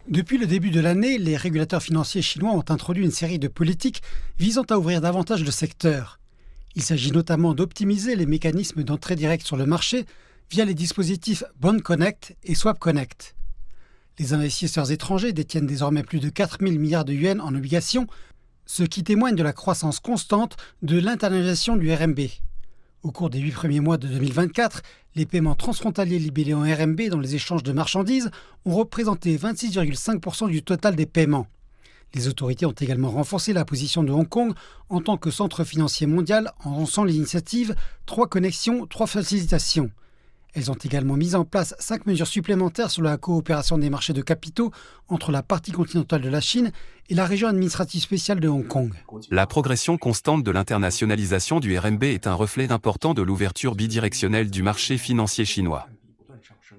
Depuis le début de l'année, les régulateurs financiers chinois ont introduit une série de politiques visant à ouvrir davantage le secteur. Il s'agit notamment d'optimiser les mécanismes d'entrée directe sur le marché via les dispositifs Bond Connect et Swap Connect. Les investisseurs étrangers détiennent désormais plus de 4 000 milliards de yuans en obligations, ce qui témoigne de la croissance constante de l'internationalisation du RMB. Au cours des 8 premiers mois de 2024, les paiements transfrontaliers libellés en RMB dans les échanges de marchandises ont représenté 26,5% du total des paiements. Les autorités ont également renforcé la position de Hong Kong en tant que centre financier mondial en lançant l'initiative 3 connexions, 3 facilitations. Elles ont également mis en place 5 mesures supplémentaires sur la coopération des marchés de capitaux entre la partie continentale de la Chine et la région administrative spéciale de Hong Kong. La progression constante de l'internationalisation du RMB est un reflet important de l'ouverture bidirectionnelle du marché financier chinois.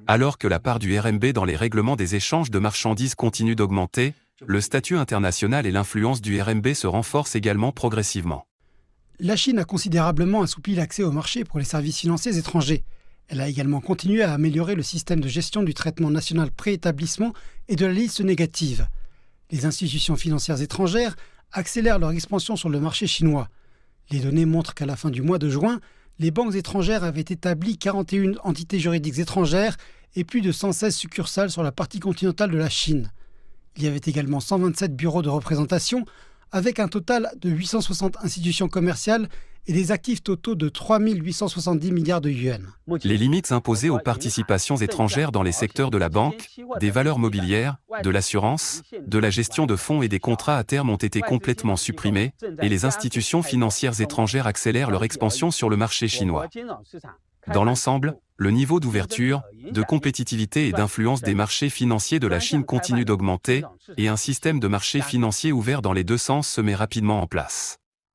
Alors que la part du RMB dans les règlements des échanges de marchandises continue d'augmenter, le statut international et l'influence du RMB se renforcent également progressivement. La Chine a considérablement assoupli l'accès au marché pour les services financiers étrangers. Elle a également continué à améliorer le système de gestion du traitement national pré-établissement et de la liste négative. Les institutions financières étrangères accélèrent leur expansion sur le marché chinois. Les données montrent qu'à la fin du mois de juin, les banques étrangères avaient établi 41 entités juridiques étrangères et plus de 116 succursales sur la partie continentale de la Chine. Il y avait également 127 bureaux de représentation, avec un total de 860 institutions commerciales et des actifs totaux de 3 870 milliards de yuans. Les limites imposées aux participations étrangères dans les secteurs de la banque, des valeurs mobilières, de l'assurance, de la gestion de fonds et des contrats à terme ont été complètement supprimées, et les institutions financières étrangères accélèrent leur expansion sur le marché chinois. Dans l'ensemble, le niveau d'ouverture, de compétitivité et d'influence des marchés financiers de la Chine continue d'augmenter, et un système de marché financier ouvert dans les deux sens se met rapidement en place.